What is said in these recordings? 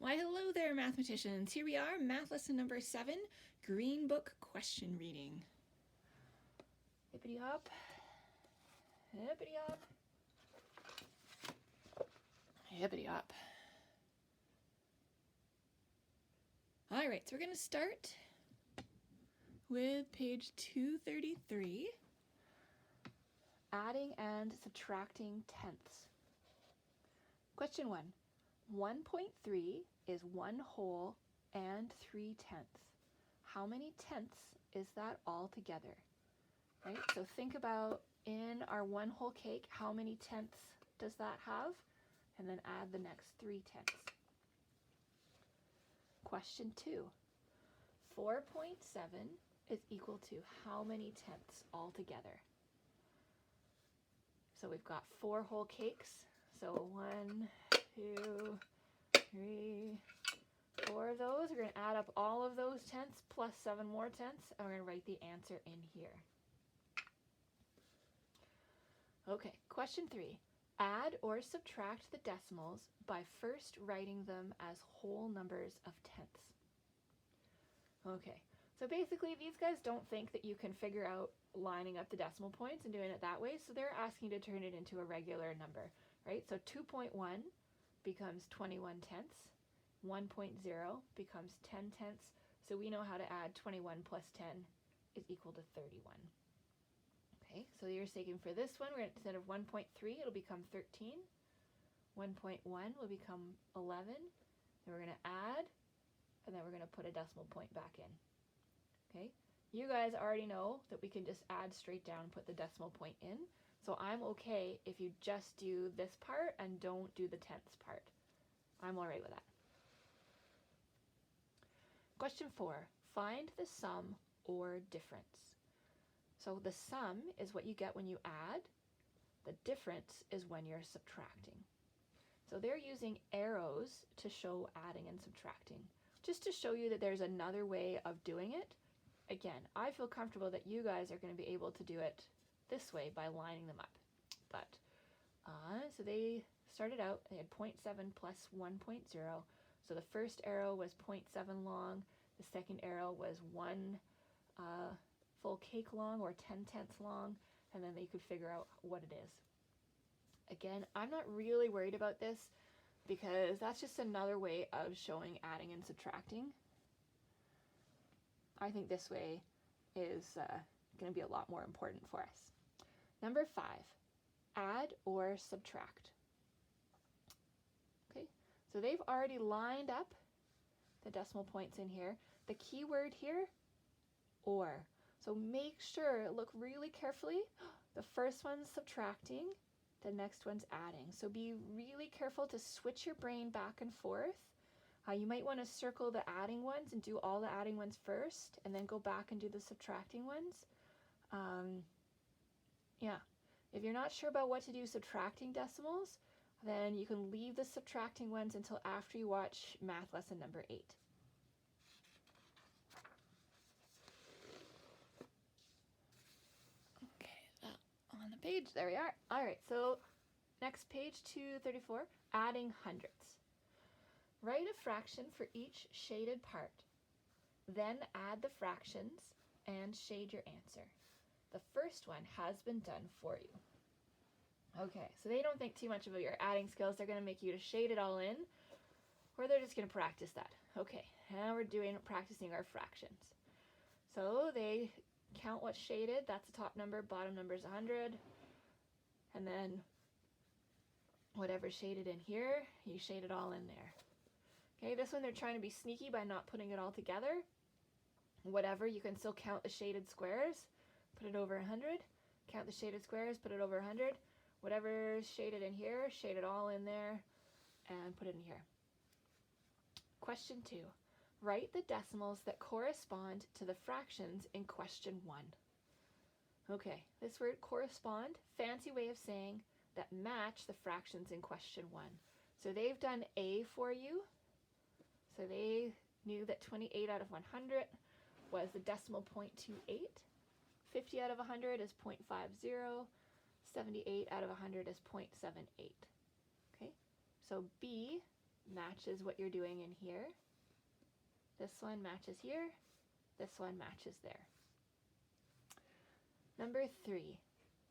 Why, hello there, mathematicians. Here we are, math lesson number 7, Green Book question reading. Hippity hop, hippity hop, hippity hop. All right, so we're going to start with page 233, adding and subtracting tenths. Question 1. 1.3 is 1 whole and 3 tenths. How many tenths is that all together? Right? So think about in our 1 whole cake, how many tenths does that have? And then add the next 3 tenths. Question 2. 4.7 is equal to how many tenths all together? So we've got 4 whole cakes. So 1, 2, 3, 4 of those. We're going to add up all of those tenths plus 7 more tenths, and we're going to write the answer in here. Okay, question 3. Add or subtract the decimals by first writing them as whole numbers of tenths. Okay, so basically these guys don't think that you can figure out lining up the decimal points and doing it that way, so they're asking to turn it into a regular number, right? So 2.1 becomes 21 tenths, 1.0 becomes 10 tenths, so we know how to add 21 plus 10 is equal to 31. Okay, so you're taking for this one, we're instead of 1.3, it'll become 13, 1.1 will become 11, then we're going to add, and then we're going to put a decimal point back in. Okay, you guys already know that we can just add straight down and put the decimal point in, so I'm okay if you just do this part and don't do the tenths part. I'm all right with that. Question 4. Find the sum or difference. So the sum is what you get when you add. The difference is when you're subtracting. So they're using arrows to show adding and subtracting, just to show you that there's another way of doing it. Again, I feel comfortable that you guys are going to be able to do it this way by lining them up. But, so they started out, they had 0.7 plus 1.0. So the first arrow was 0.7 long, the second arrow was 1 full cake long or 10 tenths long, and then they could figure out what it is. Again, I'm not really worried about this because that's just another way of showing adding and subtracting. I think this way is going to be a lot more important for us. Number 5, add or subtract. Okay, so they've already lined up the decimal points in here. The key word here, or. So make sure, look really carefully, the first one's subtracting, the next one's adding. So be really careful to switch your brain back and forth. You might want to circle the adding ones and do all the adding ones first, and then go back and do the subtracting ones. Yeah, if you're not sure about what to do subtracting decimals, then you can leave the subtracting ones until after you watch math lesson number 8. On the page, there we are. All right, so next page, 234, adding hundredths. Write a fraction for each shaded part. Then add the fractions and shade your answer. The first one has been done for you. Okay, so they don't think too much about your adding skills. They're going to make you to shade it all in, or they're just going to practice that. Okay, now we're practicing our fractions. So they count what's shaded. That's the top number, bottom number is 100. And then whatever's shaded in here, you shade it all in there. Okay, this one they're trying to be sneaky by not putting it all together. Whatever, you can still count the shaded squares, put it over 100. Count the shaded squares, put it over 100. Whatever's shaded in here, shade it all in there and put it in here. Question 2. Write the decimals that correspond to the fractions in question 1. Okay, this word correspond, fancy way of saying that match the fractions in question 1. So they've done A for you. So they knew that 28 out of 100 was the decimal 0.28. 50 out of 100 is 0.50. 78 out of 100 is 0.78. Okay, so B matches what you're doing in here. This one matches here. This one matches there. Number 3,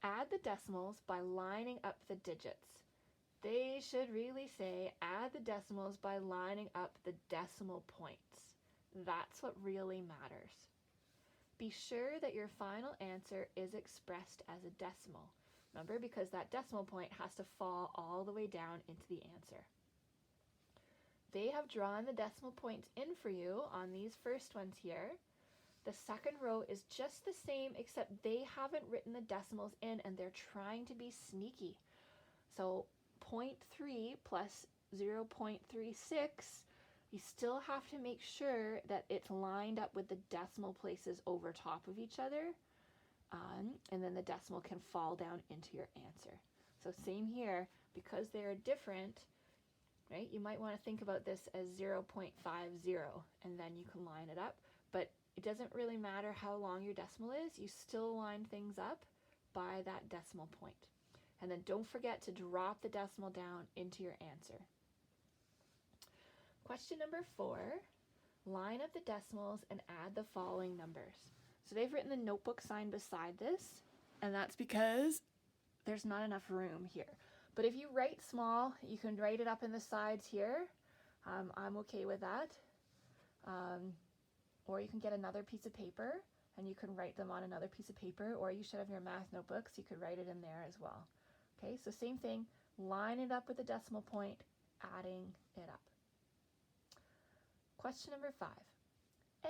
add the decimals by lining up the digits. They should really say add the decimals by lining up the decimal points. That's what really matters. Be sure that your final answer is expressed as a decimal. Remember, because that decimal point has to fall all the way down into the answer. They have drawn the decimal points in for you on these first ones here. The second row is just the same, except they haven't written the decimals in and they're trying to be sneaky. So 0.3 plus 0.36, you still have to make sure that it's lined up with the decimal places over top of each other, and then the decimal can fall down into your answer. So same here, because they're different, right? You might want to think about this as 0.50, and then you can line it up, but it doesn't really matter how long your decimal is, you still line things up by that decimal point. And then don't forget to drop the decimal down into your answer. Question number 4, line up the decimals and add the following numbers. So they've written the notebook sign beside this, and that's because there's not enough room here. But if you write small, you can write it up in the sides here. I'm okay with that. Or you can get another piece of paper and you can write them on another piece of paper, or you should have your math notebooks, you could write it in there as well. Okay, so same thing, line it up with the decimal point, adding it up. Question number 5.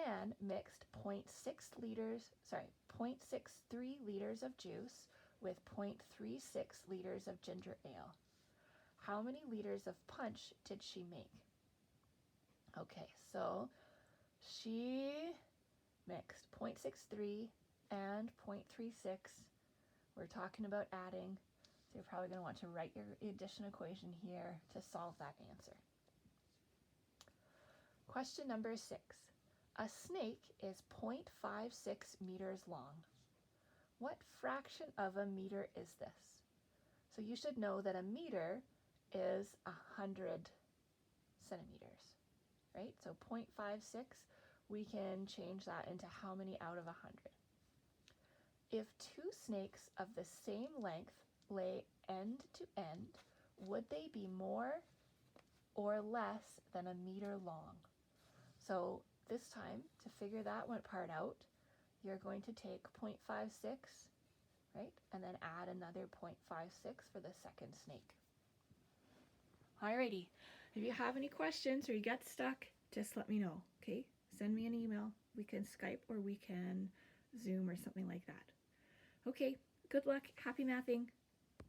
Anne mixed 0.63 liters of juice with 0.36 liters of ginger ale. How many liters of punch did she make? Okay, so she mixed 0.63 and 0.36. We're talking about adding, so you're probably going to want to write your addition equation here to solve that answer. Question number 6. A snake is 0.56 meters long. What fraction of a meter is this? So you should know that a meter is 100 centimeters, right? So 0.56, we can change that into how many out of 100. If 2 snakes of the same length lay end to end, would they be more or less than a meter long? So this time, to figure that one part out, you're going to take 0.56, right, and then add another 0.56 for the second snake. Alrighty, if you have any questions or you get stuck, just let me know, okay? Send me an email. We can Skype or we can Zoom or something like that. Okay, good luck. Happy mathing.